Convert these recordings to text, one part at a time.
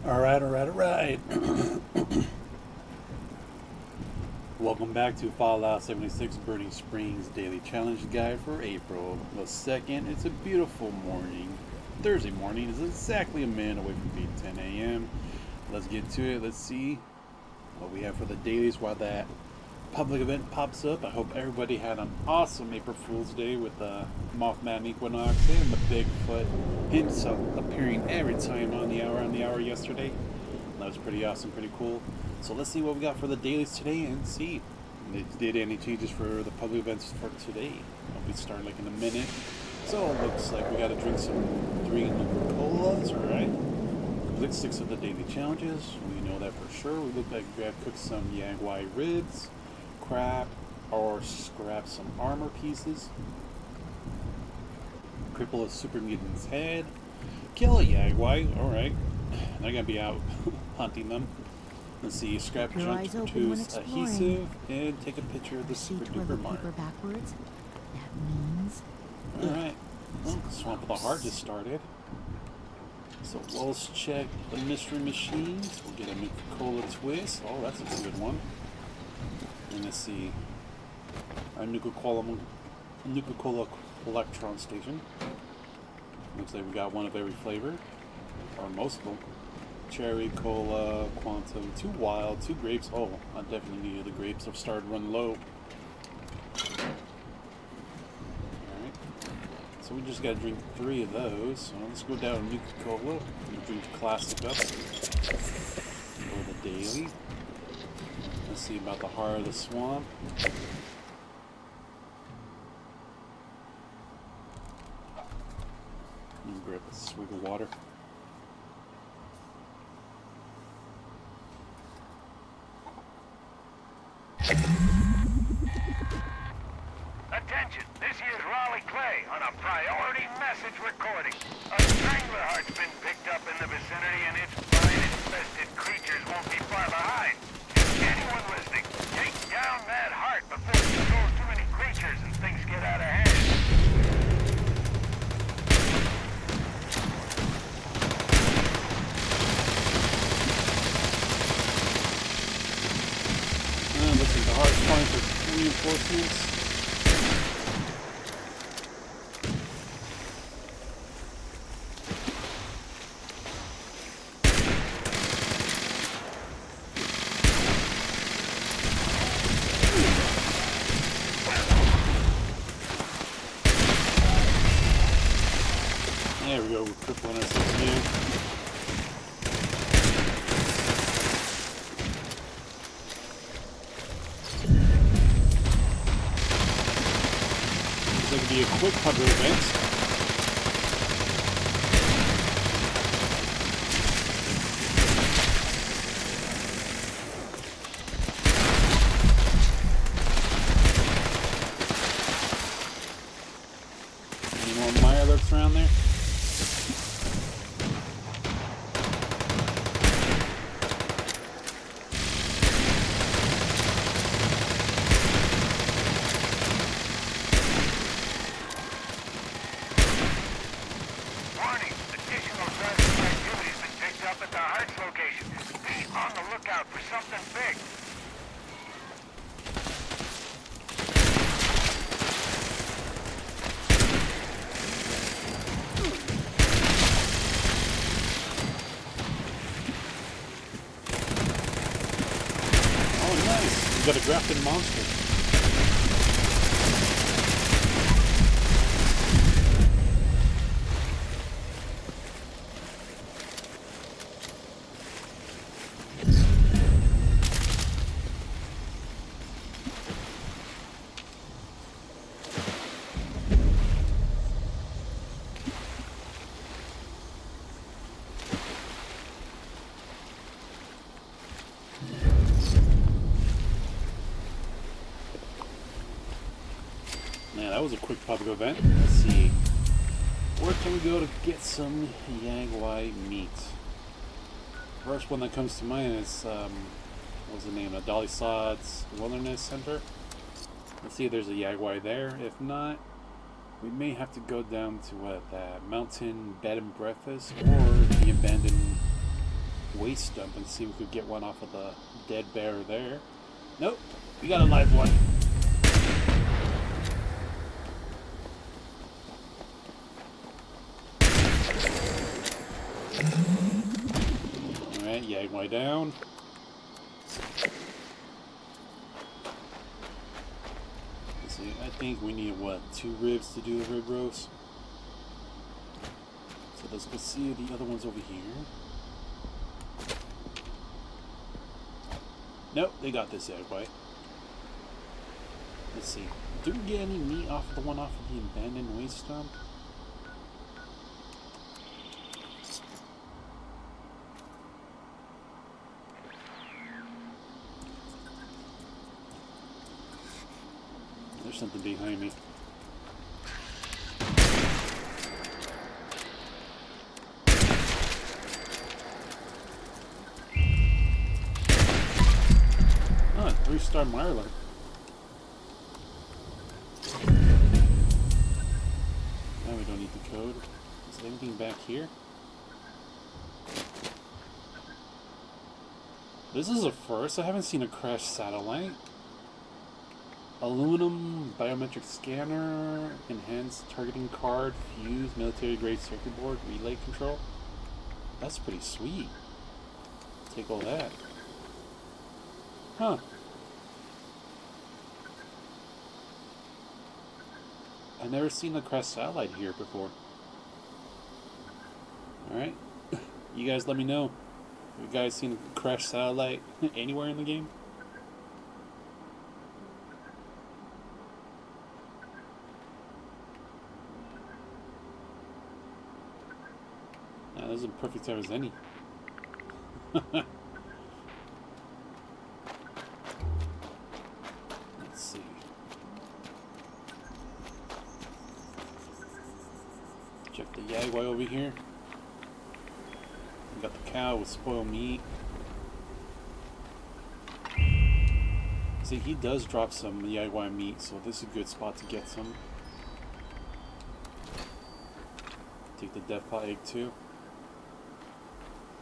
Alright. Welcome back to Fallout 76 Burning Springs Daily Challenge Guide for April the 2nd. It's a beautiful morning. Thursday morning. It's exactly a minute away from being 10 a.m. Let's get to it. Let's see what we have for the dailies while that public event pops up. I hope everybody had an awesome April Fool's Day with the Mothman Equinox and the Bigfoot hints appearing every time on the hour yesterday. That was pretty awesome, pretty cool. So let's see what we got for the dailies today and see if they did any changes for the public events for today. We start like in a minute. So it looks like we gotta drink some 3 Nuka-Colas, alright? Complete 6 of the daily challenges. We know that for sure. We look like we have cooked some Yagwai ribs, crab, or scrap some armor pieces, cripple a super mutant's head, kill a Yagwai, alright. They're gonna be out hunting them. Let's see, scrap junk to produce adhesive, and take a picture of the super duper mark. Backwards. That means. Alright, well, Swamp of the Heart just started. So let's check the mystery machines. We'll get a Nuka-Cola twist. Oh, that's a good one. And let's see, our Nuka-Cola Electron Station. Looks like we got one of every flavor, or most of them. Cherry, cola, quantum, 2 wild, 2 grapes. Oh, I definitely needed the grapes. I've started running low. Alright. So we just gotta drink 3 of those. So let's go down to Nuka-Cola and drink the classic up. Go the daily. Let's see about the Heart of the Swamp. Let me grab a swig of water. Attention, this here's Raleigh Clay on a priority message recording. A strangler heart's been picked up in the vicinity and its fine infested creatures won't be far behind. Anyone listening, take down that heart before it controls too many creatures and things get out of hand. Looks like the heart's calling for reinforcements. There we go, we're crippling ourselves again. It's going to be a quick public event. Any more Mire lurks around there? Got a grafted monster. Man, that was a quick public event. Let's see. Where can we go to get some Yagwai meat? First one that comes to mind is, what's the name? Dolly Sod's Wilderness Center. Let's see if there's a Yagwai there. If not, we may have to go down to what, that mountain bed and breakfast, or the abandoned waste dump and see if we could get one off of the dead bear there. Nope, we got a live one. Alright, Yagwai down. Let's see, I think we need, what, 2 ribs to do the rib roast? So let's go see the other ones over here. Nope, they got this Yagwai. Let's see. Did we get any meat off of the one off of the abandoned waste dump? There's something behind me. Oh, 3-star Mirelurk. Now we don't need the code. Is there anything back here? This is a first. I haven't seen a crashed satellite. Aluminum biometric scanner, enhanced targeting card, fuse, military grade circuit board, relay control. That's pretty sweet. Take all that. Huh. I've never seen a crashed satellite here before. Alright. You guys let me know. Have you guys seen a crashed satellite anywhere in the game? This is a perfect time as any. Let's see. Check the Yagwai over here. We got the cow with spoiled meat. See, he does drop some Yagwai meat, so this is a good spot to get some. Take the death pot egg too.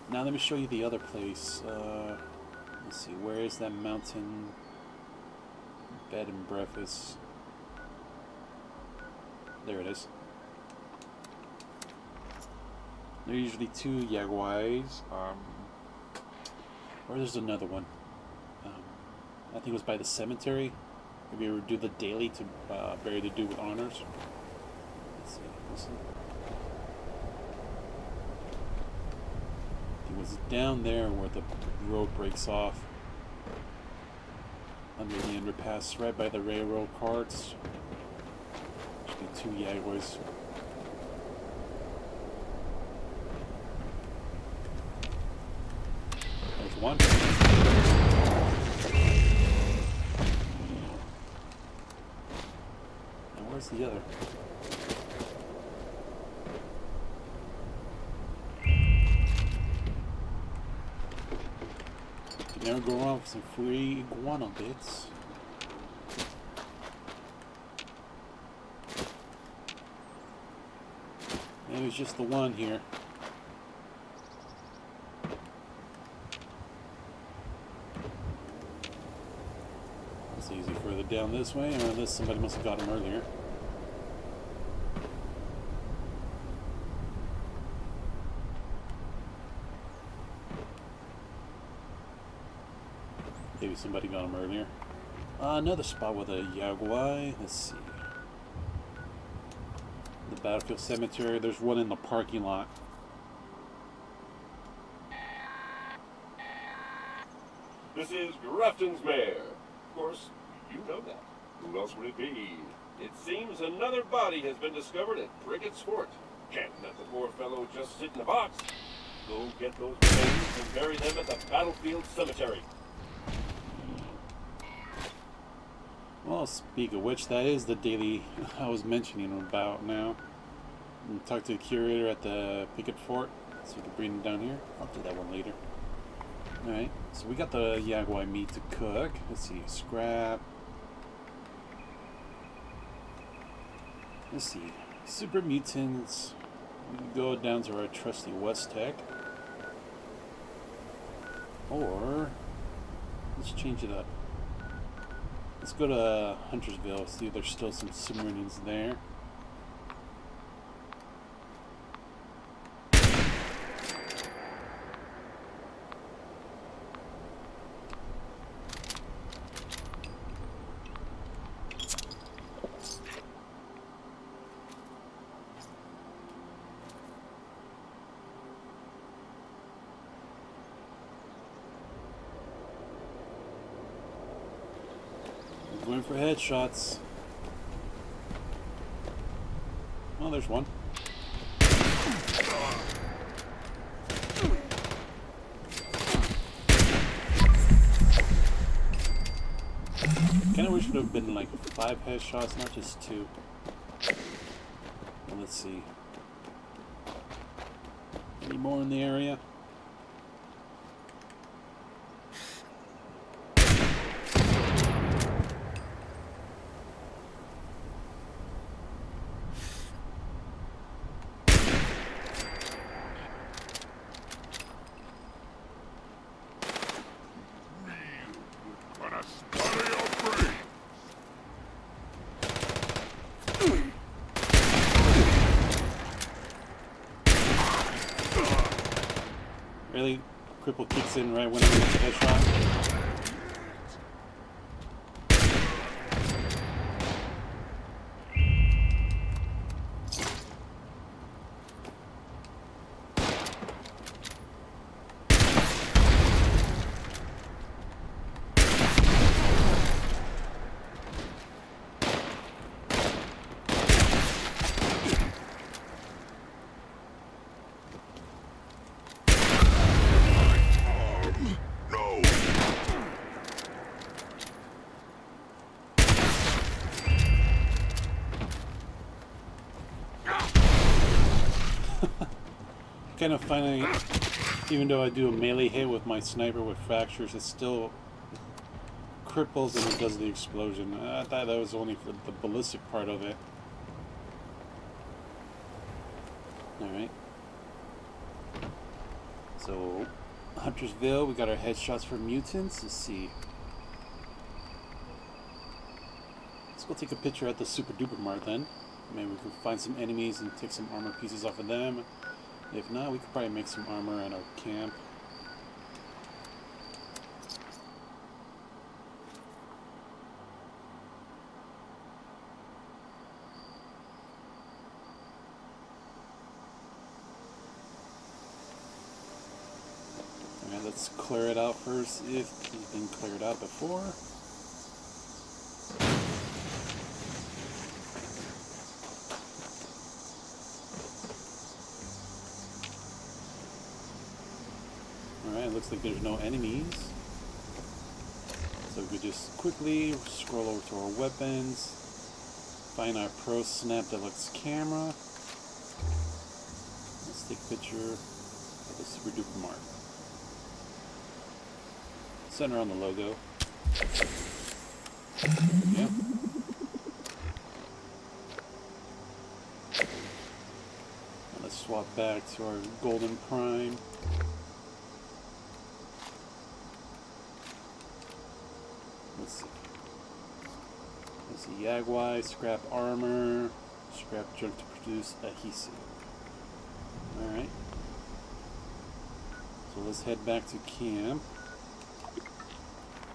Now let me show you the other place. Let's see, where is that mountain bed and breakfast? There it is. There are usually 2 Yagwais. Or there's another one. I think it was by the cemetery. Maybe we would do the daily to bury the dude with honors. Let's see. It was down there where the road breaks off under the underpass, right by the railroad carts. There's been 2 Yagwais. There's one. Now where's the other? Never go wrong with some free iguana bits. Maybe it's just the one here. It's easy further down this way, or unless somebody must have got him earlier. Maybe somebody got him earlier. Another spot with a Yagwai. Let's see. The battlefield cemetery. There's one in the parking lot. This is Grafton's mayor. Of course, you know that. Who else would it be? It seems another body has been discovered at Brickett's Fort. Can't let the poor fellow just sit in a box. Go get those remains and bury them at the battlefield cemetery. Well, speak of which, that is the daily I was mentioning about now. And talk to the curator at the Picket Fort, so we can bring them down here. I'll do that one later. Alright, so we got the Yagwai meat to cook. Let's see, scrap. Let's see, super mutants. We can go down to our trusty West Tech. Or let's change it up. Let's go to Huntersville, see if there's still some submarines there. Going for headshots. Oh, there's one. Kinda wish it would have been like 5 headshots, not just 2. Well, let's see. Any more in the area? Really? Cripple kicks in right when I get the headshot. Kind of finding, even though I do a melee hit with my sniper with fractures, it still cripples and it does the explosion. I thought that was only for the ballistic part of it. Alright. So, Huntersville, we got our headshots for mutants. Let's see. Let's go take a picture at the Super Duper Mart then. Maybe we can find some enemies and take some armor pieces off of them. If not, we could probably make some armor at our camp. Alright, let's clear it out first if it's been cleared out before. Looks like there's no enemies, so we could just quickly scroll over to our weapons, find our Pro Snap Deluxe camera. Let's take a picture of the Super Duper Mart. Center on the logo. Yep. And let's swap back to our Golden Prime. Let's see, Yagwai, scrap armor, scrap junk to produce adhesive. Alright. So let's head back to camp.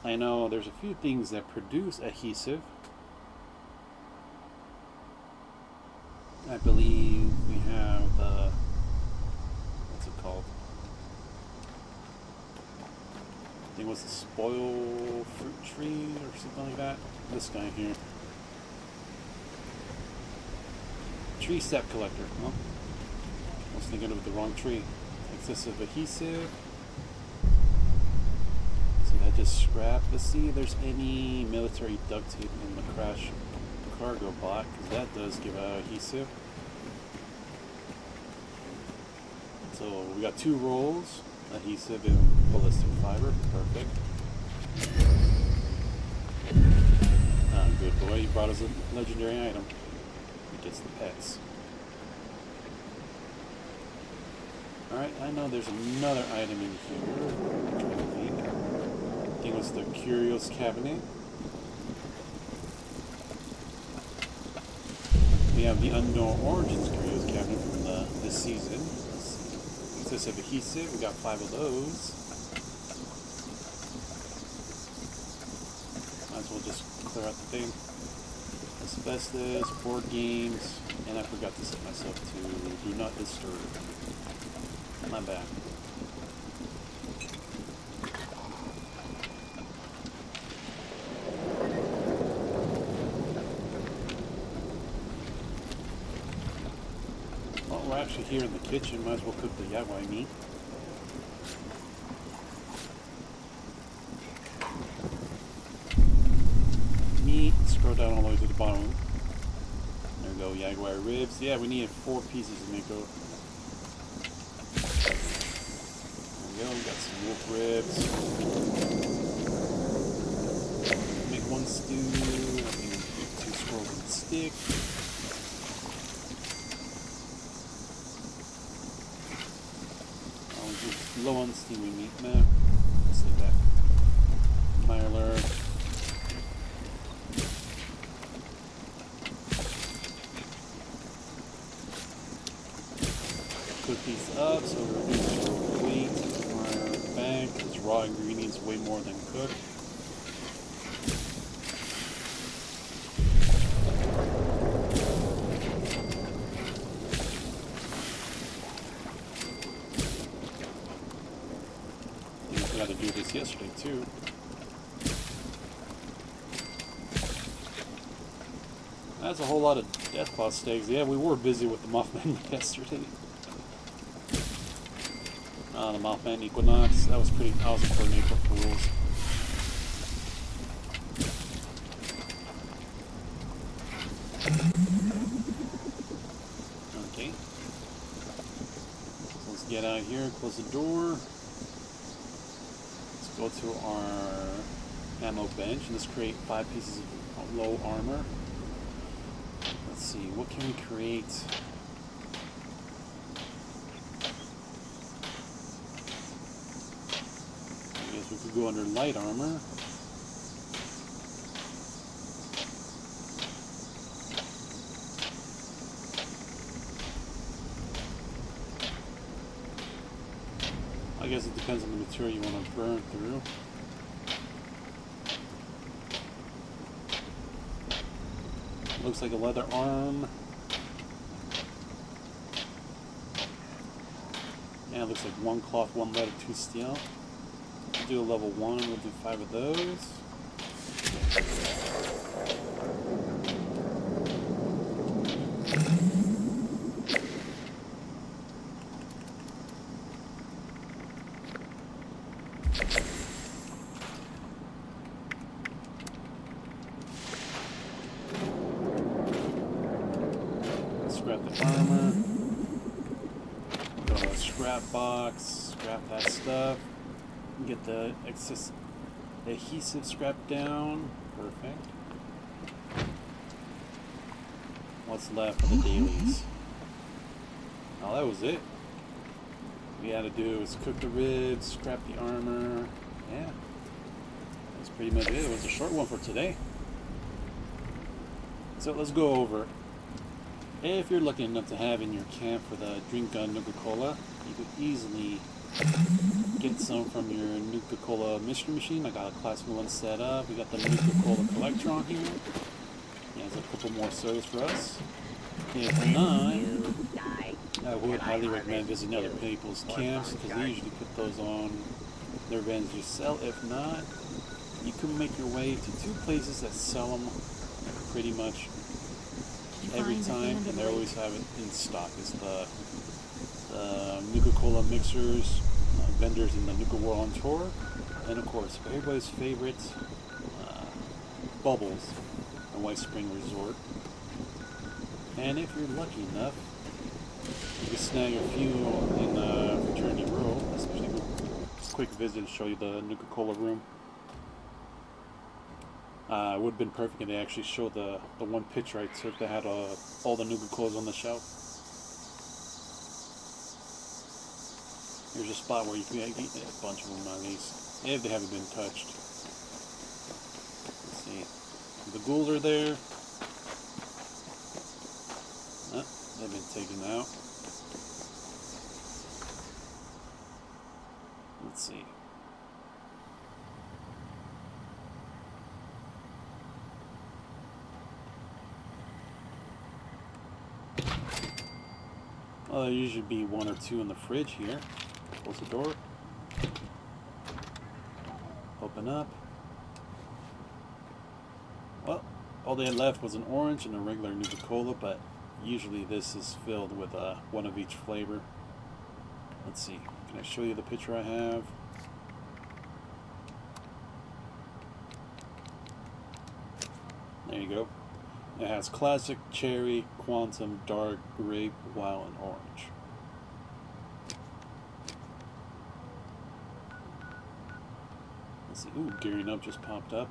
I know there's a few things that produce adhesive. I believe we have the, what's it called? I think it was the spoil fruit tree or something like that. This guy here. Tree sap collector. Well, I was thinking of the wrong tree. Excessive adhesive. So that just scrap. Let's see if there's any military duct tape in the crash cargo block, because that does give out adhesive. So we got 2 rolls. Adhesive and ballistic fiber. Perfect. Good boy. He brought us a legendary item. He gets the pets. Alright, I know there's another item in here. I think it was the Curious Cabinet. We have the Unknown Origins Curious Cabinet from this season. Let's see. Consists of adhesive. We got 5 of those. Might as well just clear out the thing. Asbestos, board games, and I forgot to set myself to do not disturb. My bad. Well, we're actually here in the kitchen. Might as well cook the Yagwai meat. Scroll down all the way to the bottom. There we go, Jaguar ribs. Yeah, we needed 4 pieces to make go. There we go, we got some wolf ribs. Make 1 stew. I think 2 squirrels on the stick. Just low on steamy meat now. Let's say that. Myler. Cook these up so we reduce our weight in our bag because raw ingredients way more than cooked. I forgot to do this yesterday too. That's a whole lot of deathclaw steaks. Yeah, we were busy with the Mothman yesterday. The Mothman Equinox. That was pretty awesome for an April Fools. Okay. So let's get out here, close the door. Let's go to our ammo bench and let's create 5 pieces of low armor. Let's see, what can we create? We could go under light armor. I guess it depends on the material you want to burn through. Looks like a leather arm. Yeah, it looks like 1 cloth, 1 leather, 2 steel. Do a level 1, we'll do 5 of those. Scrap the armor. Go to a scrap box, scrap that stuff. Get the excess adhesive scrapped down. Perfect. What's left for the dailies? Oh, that was it. What we had to do is cook the ribs, scrap the armor. Yeah. That's pretty much it. It was a short one for today. So let's go over. If you're lucky enough to have in your camp for the drink gun Nuka-Cola, you could easily get some from your Nuka-Cola mystery machine. I got a classic one set up. We got the Nuka-Cola collector on here. Yeah, there's a couple more sodas for us. If not, I would highly recommend visiting other people's camps because they usually put those on their events yourself. If not, you can make your way to 2 places that sell them pretty much every time, and they always have it in stock. It's the Nuka-Cola mixers, vendors in the Nuka World on tour, and of course everybody's favorite Bubbles and White Spring Resort. And if you're lucky enough, you can snag a few in the fraternity row, especially a quick visit and show you the Nuka-Cola room. It would have been perfect if they actually showed the one picture I took that had all the Nuka-Colas on the shelf. Here's a spot where you can eat a bunch of them at least, if they haven't been touched. The ghouls are there. They've been taken out. Let's see. Well, there usually be one or two in the fridge here. Close the door. Open up. Well, all they had left was an orange and a regular Nuka-Cola, but usually this is filled with one of each flavor. Let's see. Can I show you the picture I have? There you go. It has classic, cherry, quantum, dark, grape, wild, and orange. Let's see. Ooh, gearing up just popped up.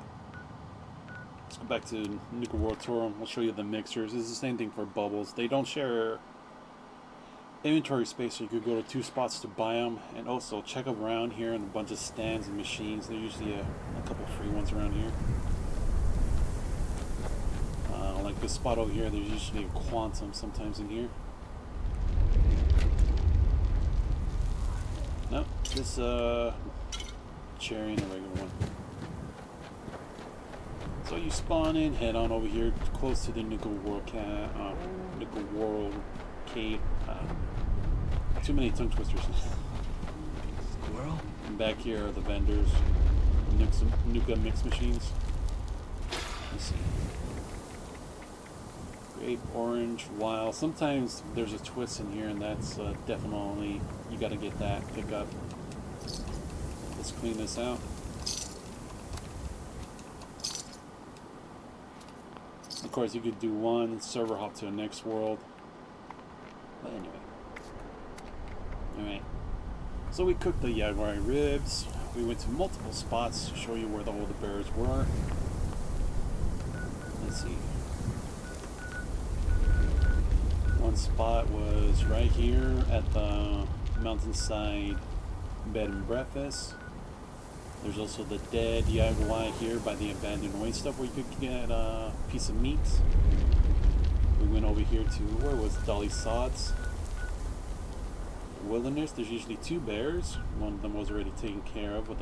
Let's go back to Nuka World Tour. I'll show you the mixers. It's the same thing for bubbles. They don't share inventory space, so you could go to 2 spots to buy them, and also check around here and a bunch of stands and machines. There's usually a couple free ones around here. Like this spot over here, there's usually a quantum sometimes in here. Nope, this cherry and a regular one. So you spawn in, head on over here, close to the Nuka World Cave. Too many tongue twisters. Squirrel? And back here are the vendors, Nuka mix machines. Let's see. Grape, orange, wild. Sometimes there's a twist in here, and that's definitely, you gotta get that, pick up. Let's clean this out. Of course, you could do one, server hop to the next world. But anyway. Alright. So we cooked the Jaguar ribs. We went to multiple spots to show you where all the bears were. Let's see. One spot was right here at the mountainside bed and breakfast. There's also the dead Jaguar here by the abandoned oil stuff where you could get a piece of meat. We went over here to, where was Dolly Sods? Wilderness. There's usually 2 bears. One of them was already taken care of with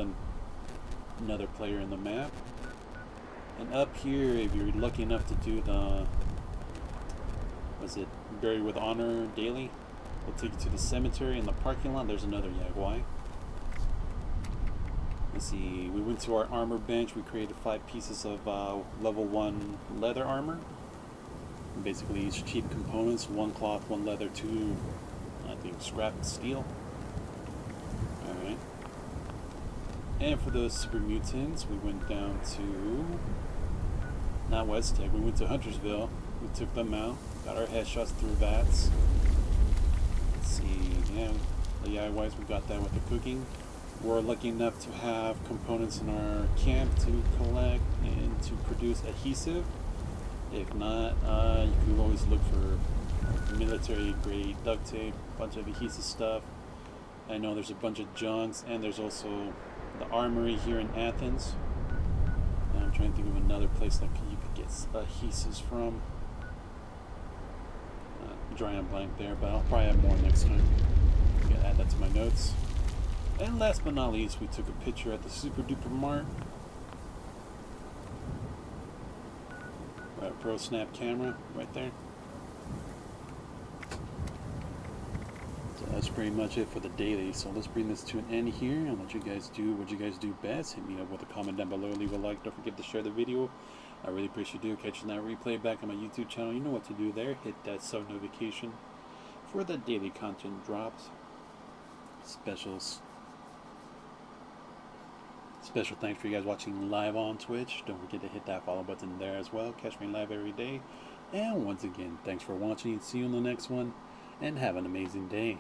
another player in the map. And up here, if you're lucky enough to do the, was it Buried with Honor daily, we'll take you to the cemetery in the parking lot. There's another Jaguar. Let's see, we went to our armor bench. We created 5 pieces of level 1 leather armor. And basically each cheap components, 1 cloth, 1 leather, 2 I think scrap steel. Alright. And for those super mutants, we went down to, not West Tech, we went to Huntersville. We took them out, got our headshots through VATS. Let's see, yeah, the DIYs, we got that with the cooking. We're lucky enough to have components in our camp to collect and to produce adhesive. If not, you can always look for military grade duct tape, a bunch of adhesive stuff. I know there's a bunch of junks, and there's also the armory here in Athens. I'm trying to think of another place that you could get adhesives from. Drawing a blank there, but I'll probably have more next time. I'm gonna add that to my notes. And last but not least, we took a picture at the Super Duper Mart. Right, Pro Snap camera right there. So that's pretty much it for the daily. So let's bring this to an end here and let you guys do what you guys do best. Hit me up with a comment down below, leave a like, don't forget to share the video. I really appreciate you catching that replay back on my YouTube channel. You know what to do there. Hit that sub notification for the daily content drops. Special thanks for you guys watching live on Twitch. Don't forget to hit that follow button there as well. Catch me live every day. And once again, thanks for watching. See you in the next one. And have an amazing day.